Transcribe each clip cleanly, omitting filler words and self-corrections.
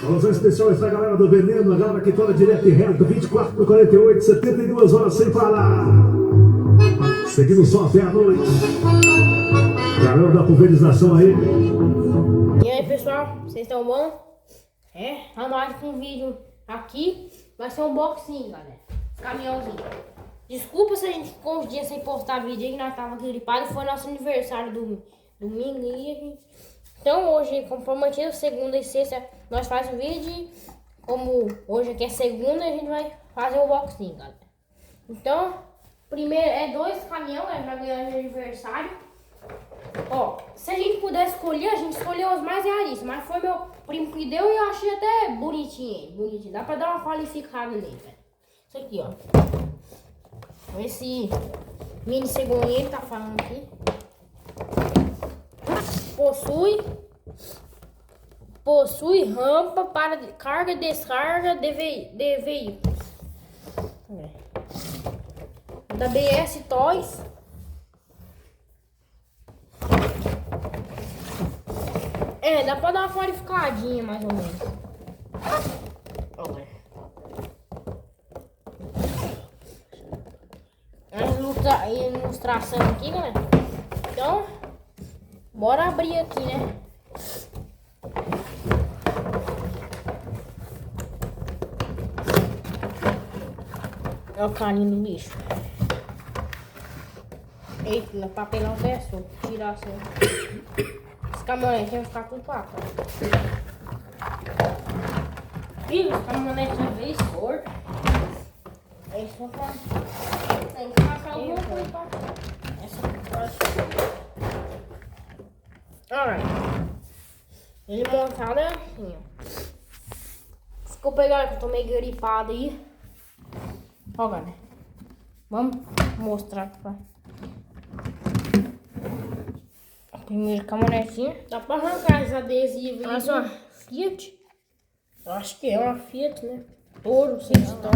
Alusão especial essa galera do Veneno, a galera que fala direto e reto, 24 por 48, 72 horas sem parar. Seguindo só até a noite. Galera da pulverização aí. E aí pessoal, vocês estão bom? Tá mais com um vídeo aqui. Vai ser um unboxing, galera. Caminhãozinho. Desculpa se a gente ficou uns dias sem postar vídeo aí, que nós tava gripado. Foi nosso aniversário domingo e então hoje, como prometido, segunda e sexta nós fazemos o vídeo. Como hoje aqui é segunda, a gente vai fazer o unboxing, galera. Então, primeiro é 2 caminhões pra ganhar de aniversário. Ó, se a gente pudesse escolher, a gente escolheu os mais realistas, mas foi meu primo que deu e eu achei até bonitinho, bonitinho. Dá pra dar uma qualificada nele, velho. Isso aqui, ó. Esse mini cegonha tá falando aqui. Possui rampa para carga e descarga de veículos. Da BS Toys. Dá pra dar uma qualificadinha mais ou menos. A ilustração aqui, galera. Então, bora abrir aqui, né? Olha o carinho do bicho. Eita, no papelão peço. Tirar assim. Esse caminhonete vai ficar tudo pra cá. Ih, os caminhonetes já veio torto. Esse vai ficar. Tem que passar alguma coisa pra cá. Essa alright. Ele montado é assim, ó. Ficou pegando que eu tô meio gripado aí. Ó, galera. Vamos mostrar aqui pra. Primeiro caminhonetinho. Dá pra arrancar esse adesivo aí. Uma Fiat. Eu acho que é uma Fiat, né? Toro, sei se tá.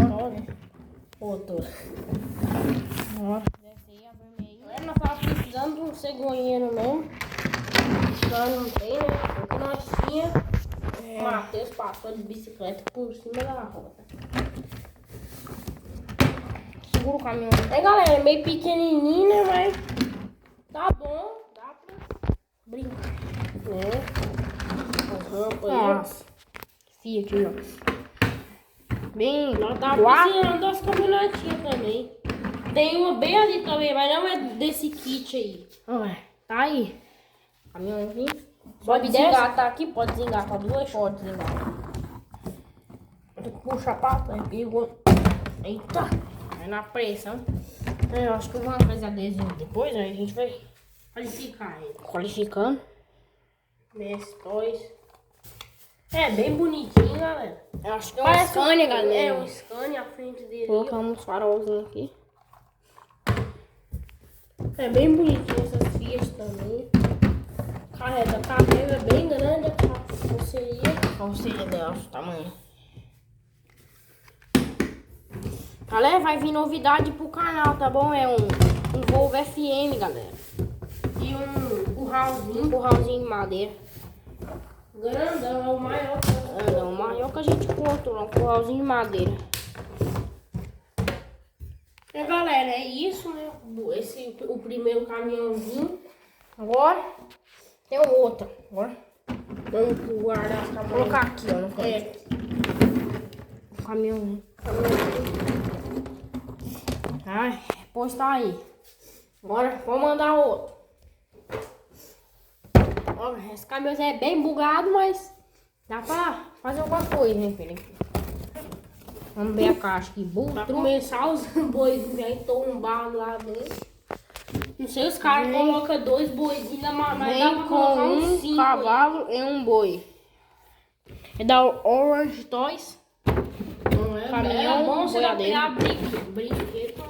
Ô, Toro. Bora. Desce aí a vermelhinha. Nós tava precisando de um cegonheiro mesmo. Nós não tem, né? O que nós tinha. O Matheus passou de bicicleta por cima da roda. Segura o caminhão. Galera, é meio pequenininho, né? Mas tá bom. Dá pra brincar. Nossa. Fiat, ó. Bem, nós tava precisando das caminhonetinhas também. Tem uma bem ali também, mas não é desse kit aí. Tá aí. Caminhãozinho. Pode desengatar aqui? Pode desengatar duas? Pode desengatar. Tem que puxar pra trás. Eita. É na pressão. Eu acho que eu vou fazer adesivo depois, aí a gente vai qualificar ele. Qualificando. Toys. Bem bonitinho, galera. Eu acho que é um Scania, galera. É um Scania à frente dele. Colocamos uns farolzinhos aqui. É bem bonitinho essas Fiat também. Carrega, a carrega é bem grande. A carroceria dela, o tamanho. Galera, vai vir novidade pro canal, tá bom? É um Volvo FM, galera. E um curralzinho de madeira. Grandão, é o maior. É o maior que a gente encontrou, um curralzinho de madeira. Galera, é isso, né? O primeiro caminhãozinho. Agora tem o outro. Agora vamos guardar as caminhões. Vou colocar aqui, ó. No caminhãozinho. Ai, depois tá aí. Agora vou mandar outro. Ó, esse caminhãozinho é bem bugado, mas dá pra fazer alguma coisa, né, filho? Vamos ver a caixa aqui. Pra começar, os bois vêm tombados lá dentro. Não sei, os caras colocam 2 boizinhos, mas dá pra colocar uns 5 cavalo e um boi. É da Orange Toys. Caminhão, bom você pegar brinquedo.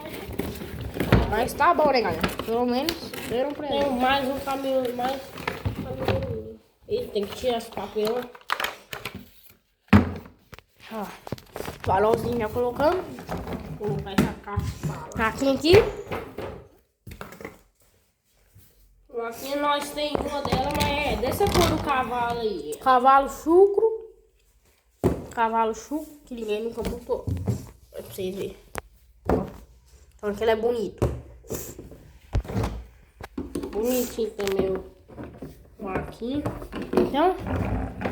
Mas tá bom, né, galera? Pelo menos deram pra ele. Tem mais um caminhão, Eita, tem que tirar esse papel. Farolzinho já colocando. Vou colocar essa caixa. Caquinha aqui. Aqui nós tem uma dela, mas é dessa cor do cavalo aí. Cavalo chucro. cavalo chuco, que ninguém nunca montou. Pra vocês verem. Ó. Então aquele é bonito. Bonitinho também o arquinho. Então,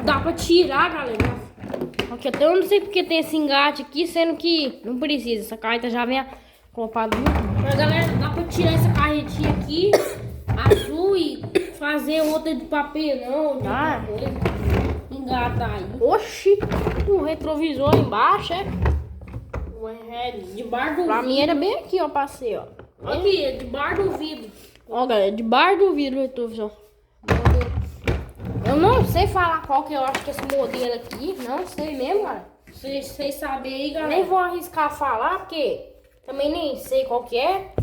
dá pra tirar, galera. Aqui até eu não sei porque tem esse engate aqui, sendo que não precisa. Essa carreta já vem acoplada muito. Mas galera, dá pra tirar essa carretinha aqui, azul, e fazer outra de papelão, de alguma coisa. Engatar aí. Oxi, o retrovisor embaixo, é? Debaixo do vidro. Pra mim era bem aqui, ó, passei, ó. Aqui, debaixo do vidro. Ó, galera, debaixo do vidro o retrovisor. Eu não sei falar qual que eu acho que é esse modelo aqui. Não sei mesmo, galera. Vocês sabem aí, galera. Nem vou arriscar falar, porque também nem sei qual que é.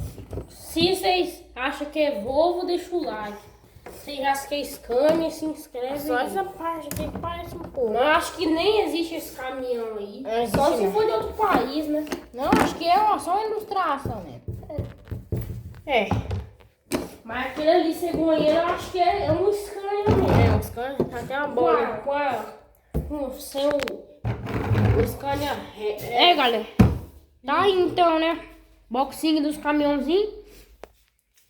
Se vocês acham que é Volvo, deixa o like. Se vocês acham que é Scania, se inscreve. Só aí. Essa parte aqui que parece um pouco. Eu acho que nem existe esse caminhão aí. Só se for de outro país, né? Não, acho que é só uma ilustração mesmo. É. Mas aquele ali, segundo ele, eu acho que é um Scania mesmo. É um Scania? Tá até uma bola. Com o seu... O Scania... galera. Tá aí então, né? Boxing dos caminhãozinhos.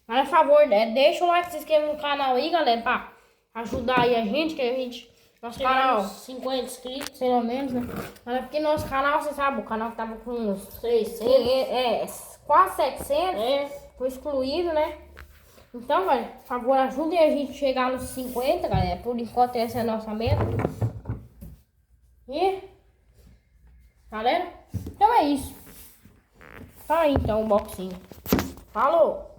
Por favor, né? Deixa o like, se inscreva no canal aí, galera, pra ajudar aí a gente, que a gente... Nosso canal... 50 inscritos, pelo menos, né? Mas porque nosso canal, você sabe, o canal tava com uns 300... quase 700. Foi excluído, né? Então, galera, por favor, ajudem a gente a chegar nos 50, galera. Por enquanto, essa é a nossa meta. E... galera, então é isso. Tá aí, então, o boxinho. Falou!